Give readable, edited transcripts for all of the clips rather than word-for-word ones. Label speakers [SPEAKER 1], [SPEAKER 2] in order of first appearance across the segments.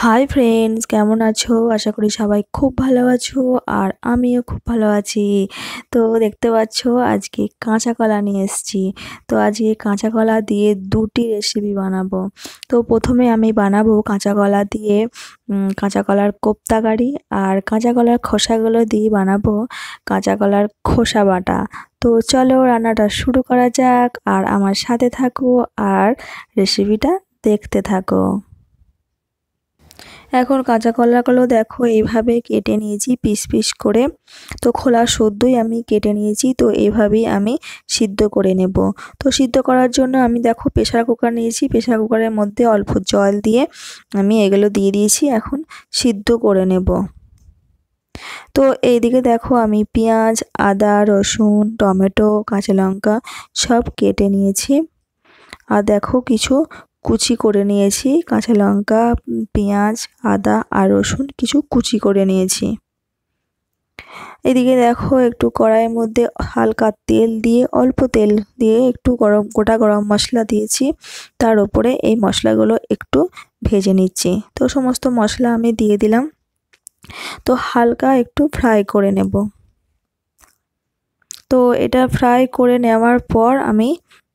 [SPEAKER 1] Hi friends, কেমন আছো? আশা করি সবাই খুব ভালো আছো আর আমিও খুব ভালো আছি। তো দেখতে পাচ্ছ আজকে কাঁচা কলা নিয়ে এসেছি। তো আজকে কাঁচা কলা দিয়ে দুটি রেসিপি বানাবো। তো প্রথমে আমি বানাবো কাঁচা কলা দিয়ে কাঁচা কলার কোপ্তা কারি, আর কাঁচা কলার খোসাগুলো দিয়ে বানাবো কাঁচা কলার খোসা বাটা। তো চলো রান্নাটা শুরু করা যাক, আর আমার সাথে থাকো আর রেসিপিটা দেখতে থাকো। এখন কাঁচা কলাগুলো দেখো এইভাবে কেটে নিয়েছি পিস পিস করে। তো খোলা সদ্যই আমি কেটে নিয়েছি, তো এইভাবেই আমি সিদ্ধ করে নেব। তো সিদ্ধ করার জন্য আমি দেখো প্রেসার কুকার নিয়েছি, প্রেসার কুকারের মধ্যে অল্প জল দিয়ে আমি এগুলো দিয়ে দিয়েছি, এখন সিদ্ধ করে নেব। তো এইদিকে দেখো আমি পেঁয়াজ, আদা, রসুন, টমেটো, কাঁচা লঙ্কা সব কেটে নিয়েছি। আর দেখো কিছু কুচি করে নিয়েছি, কাঁচা লঙ্কা, পেঁয়াজ, আদা আর রসুন কিছু কুচি করে নিয়েছি। এদিকে দেখো একটু কড়াইয়ের মধ্যে হালকা তেল দিয়ে, অল্প তেল দিয়ে একটু গোটা গরম মশলা দিয়েছি, তার উপরে এই মশলাগুলো একটু ভেজে নিচ্ছি। তো সমস্ত মশলা আমি দিয়ে দিলাম, তো হালকা একটু ফ্রাই করে নেব। তো এটা ফ্রাই করে নেওয়ার পর আমি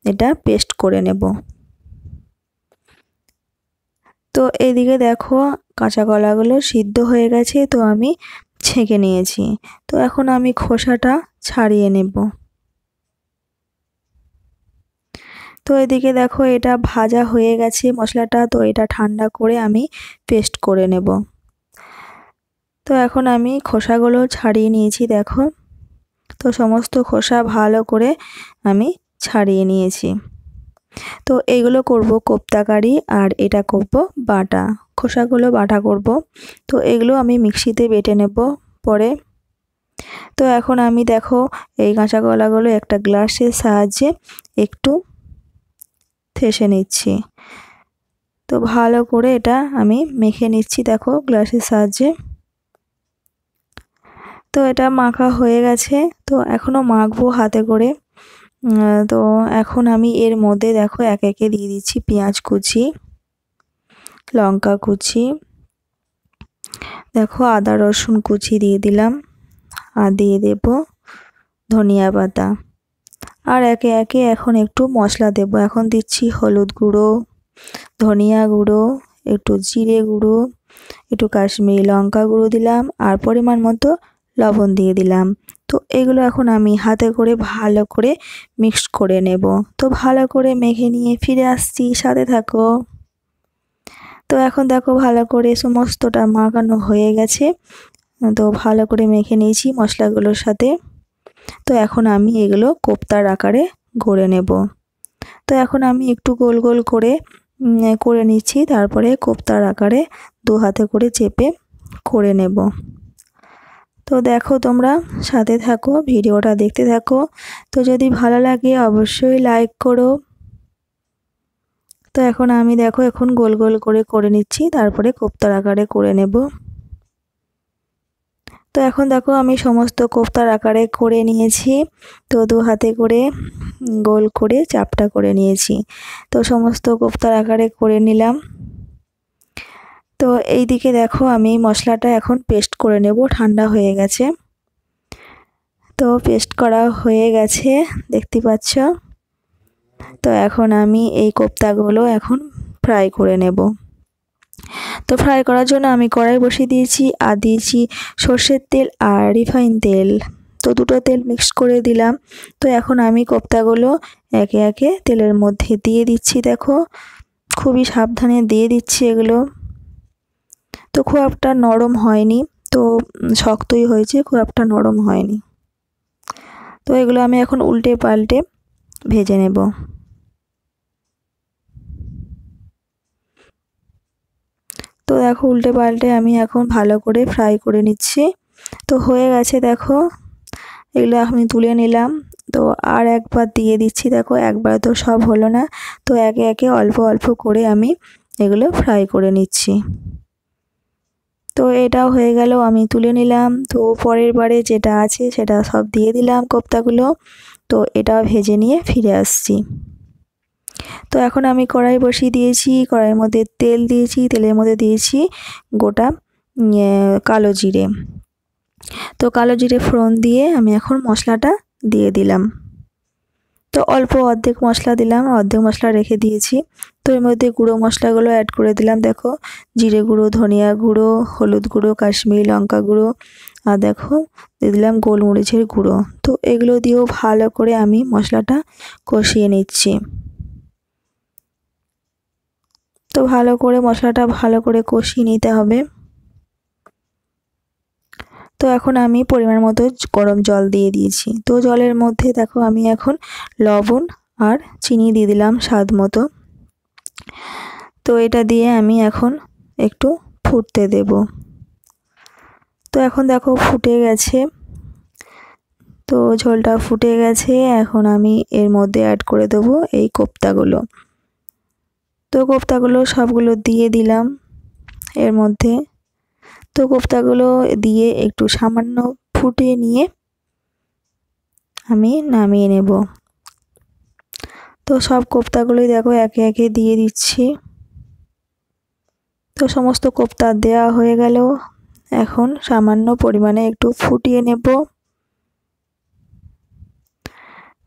[SPEAKER 1] এটা পেস্ট করে নেব। তো এইদিকে দেখো কাঁচা কলাগুলো সিদ্ধ হয়ে গেছে, তো আমি ছেঁকে নিয়েছি। তো এখন আমি খোসাটা ছাড়িয়ে নেব। তো এদিকে দেখো এটা ভাজা হয়ে গেছে মশলাটা, তো এটা ঠান্ডা করে আমি পেস্ট করে নেব। তো এখন আমি খোসাগুলো ছাড়িয়ে নিয়েছি দেখো। তো সমস্ত খোসা ভালো করে আমি ছাড়িয়ে নিয়েছি। তো এইগুলো করব কোপ্তা কারি, আর এটা করব বাটা, খোসাগুলো বাটা করব। তো এগুলো আমি মিক্সিতে বেটে নেব পরে। তো এখন আমি দেখো এই কাঁচা কলাগুলো একটা গ্লাসের সাহায্যে একটু থেসে নিচ্ছি। তো ভালো করে এটা আমি মেখে নিচ্ছি দেখো গ্লাসের সাহায্যে। তো এটা মাখা হয়ে গেছে, তো এখনও মাখবো হাতে করে। তো এখন আমি এর মধ্যে দেখো একে একে দিয়ে দিচ্ছি পেঁয়াজ কুচি, লঙ্কা কুচি, দেখো আদা রসুন কুচি দিয়ে দিলাম, আর দিয়ে দেব ধনিয়া পাতা। আর একে একে এখন একটু মশলা দেব। এখন দিচ্ছি হলুদ গুঁড়ো, ধনিয়া গুঁড়ো, একটু জিরে গুঁড়ো, একটু কাশ্মীরি লঙ্কা গুঁড়ো দিলাম, আর পরিমাণ মতো লবণ দিয়ে দিলাম। তো এগুলো এখন আমি হাতে করে ভালো করে মিক্স করে নেব। তো ভালো করে মেখে নিয়ে ফিরে আসছি, সাথে থাকো। তো এখন দেখো ভালো করে সমস্তটা মাখানো হয়ে গেছে, তো ভালো করে মেখে নিয়েছি মশলাগুলোর সাথে। তো এখন আমি এগুলো কোপ্তার আকারে গড়ে নেব। তো এখন আমি একটু গোল গোল করে করে নিচ্ছি, তারপরে কোপ্তার আকারে দু হাতে করে চেপে করে নেব। তো দেখো তোমরা সাথে থাকো, ভিডিওটা দেখতে থাকো। তো যদি ভালো লাগে অবশ্যই লাইক করো। তো এখন আমি দেখো এখন গোল গোল করে নিচ্ছি, তারপরে কোপ্তার আকারে করে নেব। তো এখন দেখো আমি সমস্ত কোপ্তার আকারে করে নিয়েছি। তো দু হাতে করে গোল করে চাপটা করে নিয়েছি। তো সমস্ত কোপ্তার আকারে করে নিলাম। তো এই দিকে দেখো আমি মশলাটা এখন পেস্ট করে নেব, ঠান্ডা হয়ে গেছে। তো পেস্ট করা হয়ে গেছে দেখতে পাচ্ছ। তো এখন আমি এই কোপ্তাগুলো এখন ফ্রাই করে নেব। তো ফ্রাই করার জন্য আমি কড়াই বসিয়ে দিয়েছি, আর দিয়েছি সর্ষের তেল আর রিফাইন তেল। তো দুটো তেল মিক্স করে দিলাম। তো এখন আমি কোপ্তাগুলো একে একে তেলের মধ্যে দিয়ে দিচ্ছি দেখো, খুবই সাবধানে দিয়ে দিচ্ছি এগুলো। তো খুব একটা নরম হয়নি, তো শক্তই হয়েছে, খুব একটা নরম হয়নি। তো এগুলো আমি এখন উল্টে পাল্টে ভেজে নেব। তো দেখো উল্টে পাল্টে আমি এখন ভালো করে ফ্রাই করে নিচ্ছি। তো হয়ে গেছে দেখো, এগুলো আমি তুলে নিলাম। তো আর একবার দিয়ে দিচ্ছি দেখো, একবার তো সব হলো না, তো একে একে অল্প অল্প করে আমি এগুলো ফ্রাই করে নিচ্ছি। তো এটাও হয়ে গেল, আমি তুলে নিলাম। তো পরের বারে যেটা আছে সেটা সব দিয়ে দিলাম কোপ্তাগুলো। তো এটাও ভেজে নিয়ে ফিরে আসছি। তো এখন আমি কড়াই বসিয়ে দিয়েছি, কড়াইয়ের মধ্যে তেল দিয়েছি, তেলের মধ্যে দিয়েছি গোটা কালো জিরে। তো কালো জিরে ফোড়ন দিয়ে আমি এখন মশলাটা দিয়ে দিলাম। তো অল্প অর্ধেক মশলা দিলাম, অর্ধেক মশলা রেখে দিয়েছি। তো এর মধ্যে গুঁড়ো মশলাগুলো অ্যাড করে দিলাম। দেখো জিরে গুঁড়ো, ধনিয়া গুঁড়ো, হলুদ গুঁড়ো, কাশ্মীরি লঙ্কা গুঁড়ো, আর দেখো দিয়ে দিলাম গোলমরিচের গুঁড়ো। তো এগুলো দিয়েও ভালো করে আমি মশলাটা কষিয়ে নিচ্ছি। তো ভালো করে মশলাটা ভালো করে কষিয়ে নিতে হবে। তো এখন আমি পরিমাণ মতো গরম জল দিয়ে দিয়েছি। তো জলের মধ্যে দেখো আমি এখন লবণ আর চিনি দিয়ে দিলাম স্বাদ মতো। তো এটা দিয়ে আমি এখন একটু ফুটতে দেব। তো এখন দেখো ফুটে গেছে। তো ঝোলটা ফুটে গেছে, এখন আমি এর মধ্যে অ্যাড করে দেবো এই কোপ্তাগুলো। তো কোপ্তাগুলো সবগুলো দিয়ে দিলাম এর মধ্যে। তো কোপ্তাগুলো দিয়ে একটু সামান্য ফুটিয়ে নিয়ে আমি নামিয়ে নেব। তো সব কোপ্তাগুলোই দেখো একে একে দিয়ে দিচ্ছি। তো সমস্ত কোপ্তা দেওয়া হয়ে গেল, এখন সামান্য পরিমাণে একটু ফুটিয়ে নেব।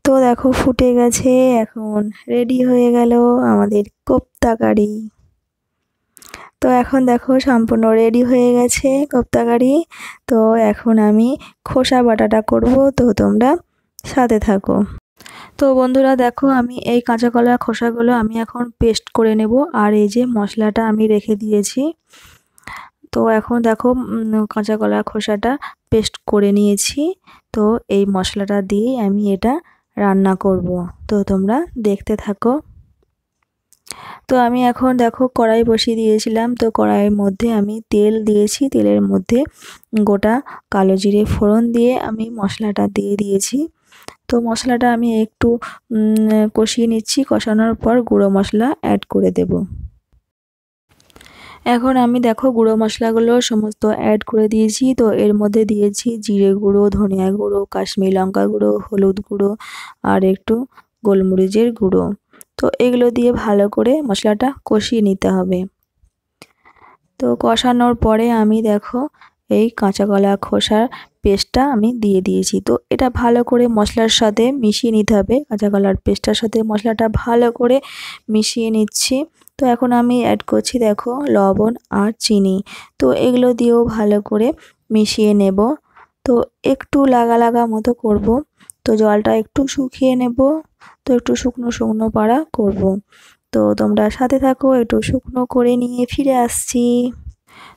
[SPEAKER 1] তো দেখো ফুটে গেছে, এখন রেডি হয়ে গেল আমাদের কোপ্তা কারি। তো এখন দেখো সম্পূর্ণ রেডি হয়ে গেছে কোপ্তা কারি। তো এখন আমি খোসা বাটাটা করব, তো তোমরা সাথে থাকো। তো বন্ধুরা দেখো আমি এই কাঁচা কলার খোসাগুলো আমি এখন পেস্ট করে নেব। আর এই যে মশলাটা আমি রেখে দিয়েছি, তো এখন দেখো কাঁচা কলার খোসাটা পেস্ট করে নিয়েছি। তো এই মশলাটা দিয়েই আমি এটা রান্না করব, তো তোমরা দেখতে থাকো। তো আমি এখন দেখো কড়াই বসিয়ে দিয়েছিলাম। তো কড়াইয়ের মধ্যে আমি তেল দিয়েছি, তেলের মধ্যে গোটা কালো জিরে ফোড়ন দিয়ে আমি মশলাটা দিয়ে দিয়েছি। তো মশলাটা আমি একটু কষিয়ে নিচ্ছি, কষানোর পর গুঁড়ো মশলা অ্যাড করে দেব। এখন আমি দেখো গুঁড়ো মশলাগুলো সমস্ত অ্যাড করে দিয়েছি। তো এর মধ্যে দিয়েছি জিরে গুঁড়ো, ধনিয়া গুঁড়ো, কাশ্মীরি লঙ্কা গুঁড়ো, হলুদ গুঁড়ো আর একটু গোলমরিচের গুঁড়ো। তো এগুলো দিয়ে ভালো করে মশলাটা কষিয়ে নিতে হবে। তো কষানোর পরে আমি দেখো এই কাঁচা কলা খোসার পেস্টটা আমি দিয়ে দিয়েছি। তো এটা ভালো করে মশলার সাথে মিশিয়ে নিতে হবে, কাঁচা কলার পেস্টটার সাথে মশলাটা ভালো করে মিশিয়ে নিচ্ছি। তো এখন আমি অ্যাড করছি দেখো লবণ আর চিনি। তো এগুলো দিয়েও ভালো করে মিশিয়ে নেব। তো একটু লাগা লাগা মতো করব। তো জলটা একটু শুকিয়ে নেব। তো একটু শুকনো শুকনো পাড়া করব। তো তোমরা সাথে থাকো, একটু শুকনো করে নিয়ে ফিরে আসছি।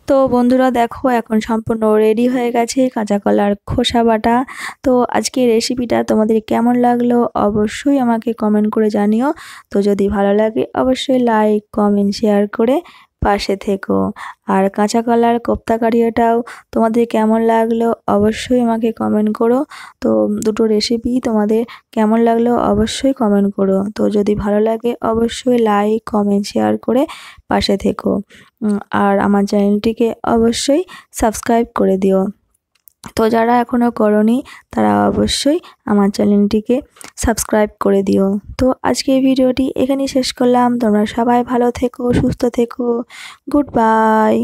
[SPEAKER 1] তো বন্ধুরা দেখো এখন সম্পূর্ণ রেডি হয়ে গেছে কাঁচা কলার খোসা বাটা। তো আজকের রেসিপিটা তোমাদের কেমন লাগলো অবশ্যই আমাকে কমেন্ট করে জানিও। তো যদি ভালো লাগে অবশ্যই লাইক, কমেন্ট, শেয়ার করে পাশে থেকো। আর কাঁচা কলার কোপ্তা কারিয়াটাও তোমাদের কেমন লাগলো অবশ্যই আমাকে কমেন্ট করো। তো দুটো রেসিপি তোমাদের কেমন লাগলো অবশ্যই কমেন্ট করো। তো যদি ভালো লাগে অবশ্যই লাইক, কমেন্ট, শেয়ার করে পাশে থেকো। আর আমার চ্যানেলটিকে অবশ্যই সাবস্ক্রাইব করে দিও। তো যারা এখনও করোনি তারা অবশ্যই আমার চ্যানেলটিকে সাবস্ক্রাইব করে দিও। তো আজকে এই ভিডিওটি এখানেই শেষ করলাম। তোমরা সবাই ভালো থেকো, সুস্থ থেকো। Good bye.